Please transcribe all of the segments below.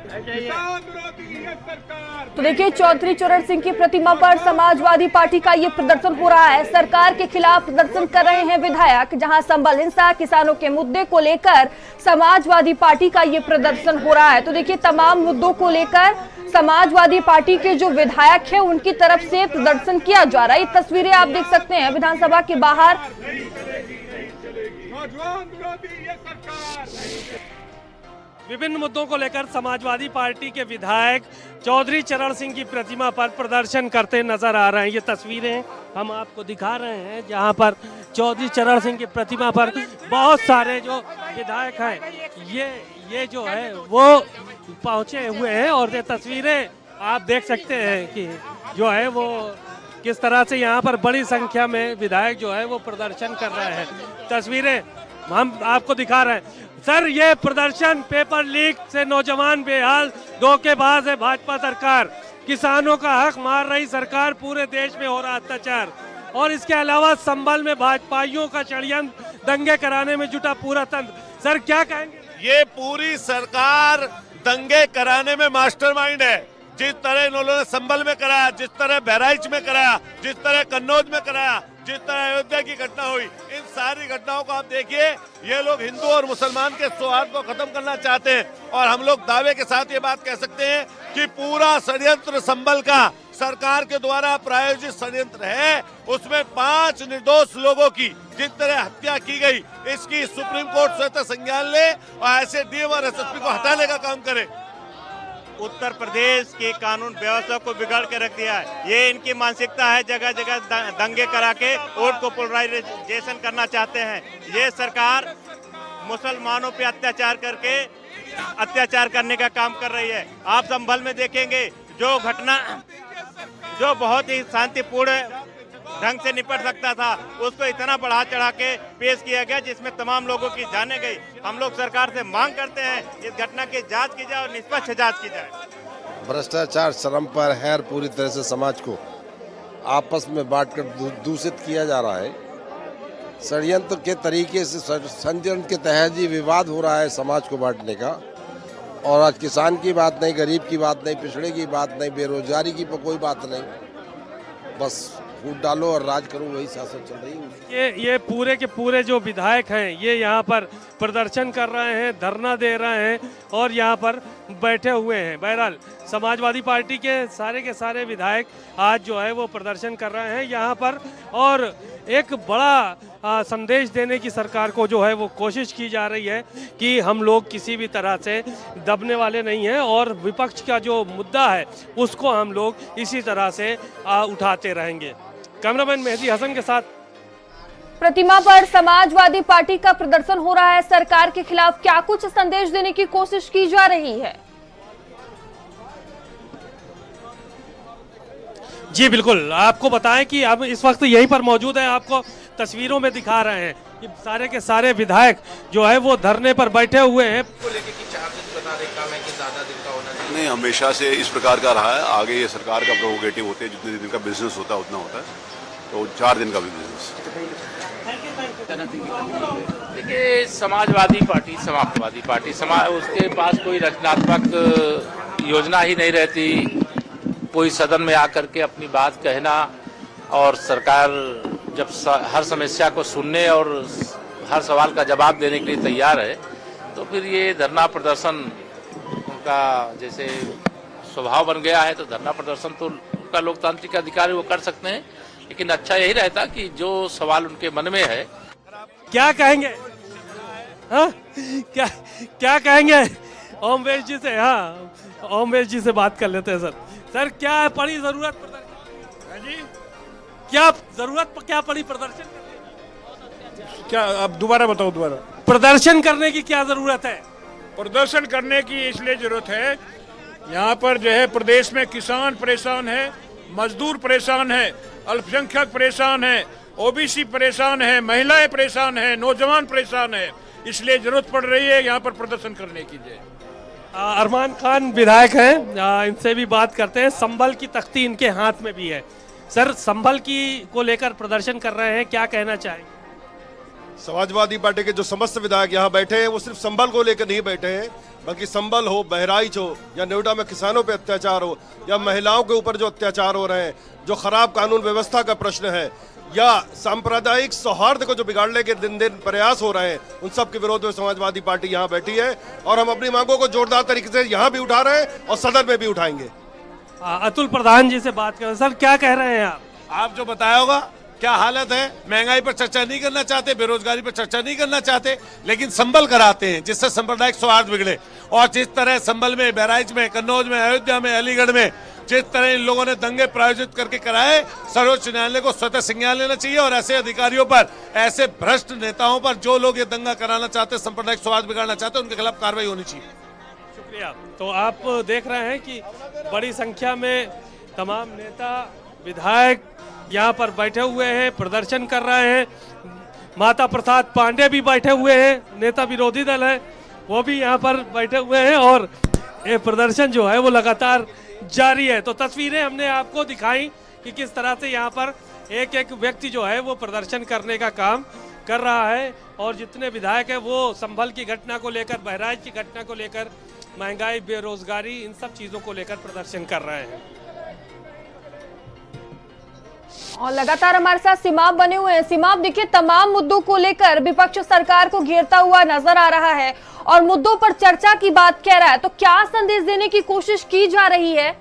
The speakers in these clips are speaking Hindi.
किसान विरोधी ये सरकार। तो देखिए, चौधरी चरण सिंह की प्रतिमा पर समाजवादी पार्टी का ये प्रदर्शन हो रहा है। सरकार के खिलाफ प्रदर्शन कर रहे हैं विधायक, जहां संबल हिंसा, किसानों के मुद्दे को लेकर समाजवादी पार्टी का ये प्रदर्शन हो रहा है। तो देखिए, तमाम मुद्दों को लेकर समाजवादी पार्टी के जो विधायक हैं उनकी तरफ से प्रदर्शन किया जा रहा है। ये तस्वीरें आप देख सकते हैं विधानसभा के बाहर। नौजवान विरोधी ये सरकार। विभिन्न मुद्दों को लेकर समाजवादी पार्टी के विधायक चौधरी चरण सिंह की प्रतिमा पर प्रदर्शन करते नजर आ रहे हैं। ये तस्वीरें हम आपको दिखा रहे हैं जहां पर चौधरी चरण सिंह की प्रतिमा पर बहुत सारे जो विधायक हैं ये जो है वो पहुंचे हुए हैं। और ये तस्वीरें आप देख सकते हैं कि जो है वो किस तरह से यहाँ पर बड़ी संख्या में विधायक जो है वो प्रदर्शन कर रहे हैं। तस्वीरें हम आपको दिखा रहे हैं। सर, ये प्रदर्शन पेपर लीक से नौजवान बेहाल, धोखेबाज है भाजपा सरकार, किसानों का हक मार रही सरकार, पूरे देश में हो रहा अत्याचार, और इसके अलावा संभल में भाजपाइयों का षड्यंत्र, दंगे कराने में जुटा पूरा तंत्र। सर, क्या कहेंगे? ये पूरी सरकार दंगे कराने में मास्टरमाइंड है। जिस तरह इन्होंने संभल में कराया, जिस तरह बहराइच में कराया, जिस तरह कन्नौज में कराया, जिस तरह अयोध्या की घटना हुई, इन सारी घटनाओं को आप देखिए। ये लोग हिंदू और मुसलमान के सौहार्द को खत्म करना चाहते हैं। और हम लोग दावे के साथ ये बात कह सकते हैं कि पूरा षड्यंत्र संभल का सरकार के द्वारा प्रायोजित षड्यंत्र है। उसमें 5 निर्दोष लोगों की जिस तरह हत्या की गई, इसकी सुप्रीम कोर्ट स्वतः संज्ञान ले और ऐसे डीएम और एसएसपी को हटाने का काम करे। उत्तर प्रदेश की कानून व्यवस्था को बिगाड़ के रख दिया है। ये इनकी मानसिकता है, जगह जगह दंगे करा के वोट को पोलराइजेशन करना चाहते हैं। ये सरकार मुसलमानों पे अत्याचार करके अत्याचार करने का काम कर रही है। आप संभल में देखेंगे जो घटना जो बहुत ही शांतिपूर्ण ढंग से निपट सकता था, उसको इतना बढ़ा चढ़ा के पेश किया गया जिसमें तमाम लोगों की जानें गई। हम लोग सरकार से मांग करते हैं इस घटना की जांच की जाए और निष्पक्ष जांच की जाए। भ्रष्टाचार चरम पर है और पूरी तरह से समाज को आपस में बांटकर दूषित किया जा रहा है। षड्यंत्र के तरीके से षड्यंत्र के तहत ही विवाद हो रहा है समाज को बांटने का। और आज किसान की बात नहीं, गरीब की बात नहीं, पिछड़े की बात नहीं, बेरोजगारी की कोई बात नहीं, बस फूट डालो और राज करो, वही शासन चल रही है। ये पूरे के पूरे जो विधायक हैं ये यहाँ पर प्रदर्शन कर रहे हैं, धरना दे रहे हैं और यहाँ पर बैठे हुए हैं। बहरहाल समाजवादी पार्टी के सारे विधायक आज जो है वो प्रदर्शन कर रहे हैं यहाँ पर, और एक बड़ा संदेश देने की सरकार को जो है वो कोशिश की जा रही है कि हम लोग किसी भी तरह से दबने वाले नहीं हैं और विपक्ष का जो मुद्दा है उसको हम लोग इसी तरह से उठाते रहेंगे। कैमरामैन मेहदी हसन के साथ। प्रतिमा पर समाजवादी पार्टी का प्रदर्शन हो रहा है। सरकार के खिलाफ क्या कुछ संदेश देने की कोशिश की जा रही है? जी बिल्कुल, आपको बताएं कि अब इस वक्त यहीं पर मौजूद है, आपको तस्वीरों में दिखा रहे हैं कि सारे के सारे विधायक जो है वो धरने पर बैठे हुए हैं। नहीं, हमेशा से इस प्रकार का रहा है। आगे ये सरकार का प्रोवोगेटिव होते हैं, जितने दिन का बिजनेस होता है उतना होता है, तो 4 दिन का भी बिजनेस। देखिए, समाजवादी पार्टी समाजवादी पार्टी उसके पास कोई रचनात्मक योजना ही नहीं रहती। कोई सदन में आकर के अपनी बात कहना, और सरकार जब हर समस्या को सुनने और हर सवाल का जवाब देने के लिए तैयार है, तो फिर ये धरना प्रदर्शन उनका जैसे स्वभाव बन गया है। तो धरना प्रदर्शन तो उनका लोकतांत्रिक अधिकार है, वो कर सकते हैं, लेकिन अच्छा यही रहता कि जो सवाल उनके मन में है। क्या कहेंगे? हाँ, क्या कहेंगे ओमवेश जी से? हाँ, ओमवेश जी से बात कर लेते हैं। सर क्या है पड़ी जरूरत प्रदर्शन? जी क्या जरूरत क्या पड़ी प्रदर्शन करने की? क्या अब दोबारा बताओ? दोबारा प्रदर्शन करने की क्या जरूरत है? प्रदर्शन करने की इसलिए जरूरत है, यहाँ पर जो है प्रदेश में किसान परेशान है, मजदूर परेशान है, अल्पसंख्यक परेशान है, ओबीसी परेशान है, महिलाएं परेशान है, नौजवान परेशान है। इसलिए जरूरत पड़ रही है यहाँ पर प्रदर्शन करने की। अरमान खान विधायक हैं, इनसे भी बात करते हैं। संभल की तख्ती इनके हाथ में भी है। सर, संभल की को लेकर प्रदर्शन कर रहे हैं, क्या कहना चाहेंगे? समाजवादी पार्टी के जो समस्त विधायक यहाँ बैठे हैं वो सिर्फ संबल को लेकर नहीं बैठे हैं, बल्कि संबल हो, बहराइच हो या नोएडा में किसानों पे अत्याचार हो या महिलाओं के ऊपर जो अत्याचार हो रहे हैं, जो खराब कानून व्यवस्था का प्रश्न है या सांप्रदायिक सौहार्द को जो बिगाड़ने के दिन दिन प्रयास हो रहे हैं, उन सब के विरोध में समाजवादी पार्टी यहाँ बैठी है और हम अपनी मांगों को जोरदार तरीके से यहाँ भी उठा रहे हैं और सदन में भी उठाएंगे। अतुल प्रधान जी से बात करें। सर क्या कह रहे हैं आप जो बताया होगा क्या हालत है, महंगाई पर चर्चा नहीं करना चाहते, बेरोजगारी पर चर्चा नहीं करना चाहते, लेकिन संबल कराते हैं जिससे सांप्रदायिक सौहार्द बिगड़े। और जिस तरह संबल में, बहराइच में, कन्नौज में, अयोध्या में, अलीगढ़ में जिस तरह इन लोगों ने दंगे प्रायोजित करके कराए, सर्वोच्च न्यायालय को स्वतः संज्ञान लेना चाहिए और ऐसे अधिकारियों पर, ऐसे भ्रष्ट नेताओं पर जो लोग ये दंगा कराना चाहते, सांप्रदायिक सौहार्द बिगाड़ना चाहते, उनके खिलाफ कार्रवाई होनी चाहिए। शुक्रिया। तो आप देख रहे हैं कि बड़ी संख्या में तमाम नेता विधायक यहाँ पर बैठे हुए हैं, प्रदर्शन कर रहे हैं। माता प्रसाद पांडे भी बैठे हुए हैं, नेता विरोधी दल है, वो भी यहाँ पर बैठे हुए हैं और ये प्रदर्शन जो है वो लगातार जारी है। तो तस्वीरें हमने आपको दिखाई कि किस तरह से यहाँ पर एक एक व्यक्ति जो है वो प्रदर्शन करने का काम कर रहा है और जितने विधायक हैं वो संभल की घटना को लेकर, बहराइच की घटना को लेकर, महंगाई, बेरोजगारी, इन सब चीज़ों को लेकर प्रदर्शन कर रहे हैं। और लगातार हमारे साथ सीमाब बने हुए हैं। सीमाब, देखिए तमाम मुद्दों को लेकर विपक्ष सरकार को घेरता हुआ नजर आ रहा है और मुद्दों पर चर्चा की बात कह रहा है, तो क्या संदेश देने की कोशिश की जा रही है?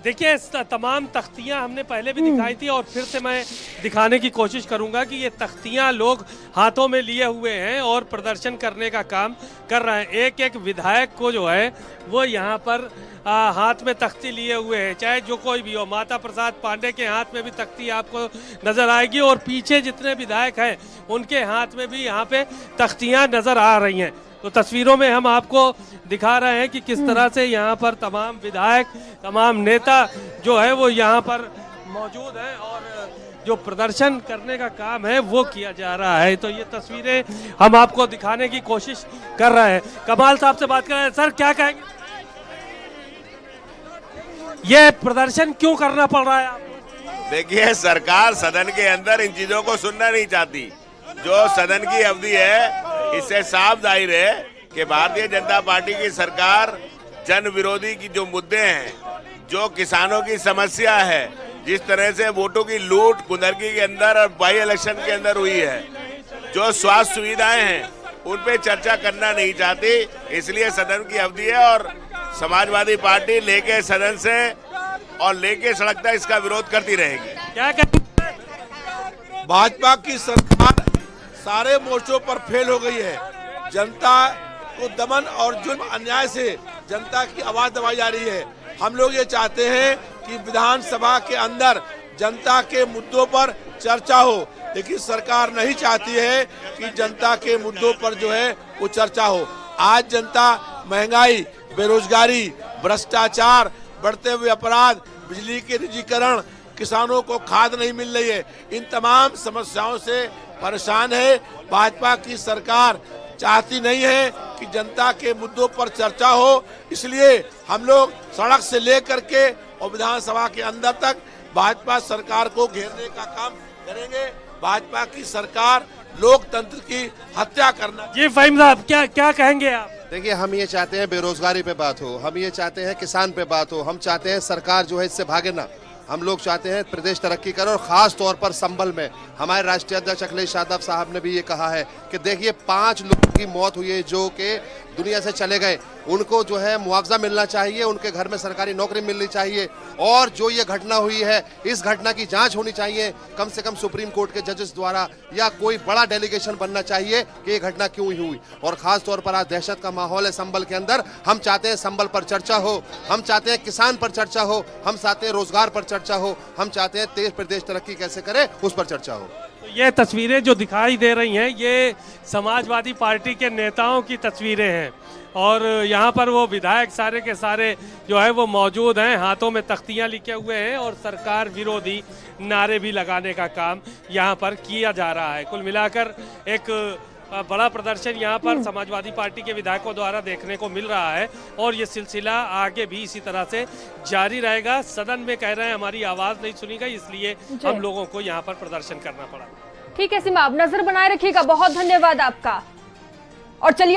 देखिए तमाम तख्तियां हमने पहले भी दिखाई थी और फिर से मैं दिखाने की कोशिश करूंगा कि ये तख्तियां लोग हाथों में लिए हुए हैं और प्रदर्शन करने का काम कर रहे हैं। एक एक विधायक को जो है वो यहाँ पर हाथ में तख्ती लिए हुए हैं, चाहे जो कोई भी हो। माता प्रसाद पांडे के हाथ में भी तख्ती आपको नजर आएगी और पीछे जितने विधायक हैं उनके हाथ में भी यहाँ पे तख्तियाँ नजर आ रही हैं। तो तस्वीरों में हम आपको दिखा रहे हैं कि किस तरह से यहाँ पर तमाम विधायक, तमाम नेता जो है वो यहाँ पर मौजूद हैं और जो प्रदर्शन करने का काम है वो किया जा रहा है। तो ये तस्वीरें हम आपको दिखाने की कोशिश कर रहे हैं। कमाल साहब से बात कर रहे हैं। सर क्या कहेंगे, ये प्रदर्शन क्यों करना पड़ रहा है आपको? देखिए, सरकार सदन के अंदर इन चीजों को सुनना नहीं चाहती। जो सदन की अवधि है, इससे साफ जाहिर है कि भारतीय जनता पार्टी की सरकार जन विरोधी की जो मुद्दे हैं, जो किसानों की समस्या है, जिस तरह से वोटों की लूट कुंदरकी के अंदर और बाई इलेक्शन के अंदर हुई है, जो स्वास्थ्य सुविधाएं हैं, उन पे चर्चा करना नहीं चाहती। इसलिए सदन की अवधि है और समाजवादी पार्टी लेके सदन से और लेके सड़क तक इसका विरोध करती रहेगी। क्या भाजपा की सरकार सारे मोर्चों पर फेल हो गई है। जनता को दमन और जुल्म अन्याय से जनता की आवाज दबाई जा रही है। हम लोग ये चाहते हैं कि विधानसभा के अंदर जनता के मुद्दों पर चर्चा हो, लेकिन सरकार नहीं चाहती है कि जनता के मुद्दों पर जो है वो चर्चा हो। आज जनता महंगाई, बेरोजगारी, भ्रष्टाचार, बढ़ते हुए अपराध, बिजली के निजीकरण, किसानों को खाद नहीं मिल रही है, इन तमाम समस्याओं से परेशान है। भाजपा की सरकार चाहती नहीं है कि जनता के मुद्दों पर चर्चा हो, इसलिए हम लोग सड़क से लेकर के और विधानसभा के अंदर तक भाजपा सरकार को घेरने का काम करेंगे। भाजपा की सरकार लोकतंत्र की हत्या करना। जी फहीम साहब, क्या कहेंगे आप? देखिए, हम ये चाहते हैं बेरोजगारी पे बात हो, हम ये चाहते हैं किसान पे बात हो, हम चाहते हैं सरकार जो है इससे भागे ना। हम लोग चाहते हैं प्रदेश तरक्की करे और खास तौर पर संबल में हमारे राष्ट्रीय अध्यक्ष अखिलेश यादव साहब ने भी ये कहा है कि देखिए 5 लोगों की मौत हुई है जो कि दुनिया से चले गए, उनको जो है मुआवजा मिलना चाहिए, उनके घर में सरकारी नौकरी मिलनी चाहिए और जो ये घटना हुई है इस घटना की जांच होनी चाहिए, कम से कम सुप्रीम कोर्ट के जजेस द्वारा या कोई बड़ा डेलीगेशन बनना चाहिए कि ये घटना क्यों हुई। और खास तौर पर आज दहशत का माहौल है संबल के अंदर। हम चाहते हैं संबल पर चर्चा हो, हम चाहते हैं किसान पर चर्चा हो, हम चाहते हैं रोजगार पर चर्चा हो, हम चाहते हैं देश प्रदेश तरक्की कैसे करे उस पर चर्चा हो। तो ये तस्वीरें जो दिखाई दे रही हैं ये समाजवादी पार्टी के नेताओं की तस्वीरें हैं और यहाँ पर वो विधायक सारे के सारे जो है वो मौजूद हैं, हाथों में तख्तियाँ लिखे हुए हैं और सरकार विरोधी नारे भी लगाने का काम यहाँ पर किया जा रहा है। कुल मिलाकर एक बड़ा प्रदर्शन यहाँ पर समाजवादी पार्टी के विधायकों द्वारा देखने को मिल रहा है और ये सिलसिला आगे भी इसी तरह से जारी रहेगा। सदन में कह रहे हैं हमारी आवाज नहीं सुनी गई, इसलिए हम लोगों को यहाँ पर प्रदर्शन करना पड़ा। ठीक है सीमा, आप नजर बनाए रखिएगा। बहुत धन्यवाद आपका। और चलिए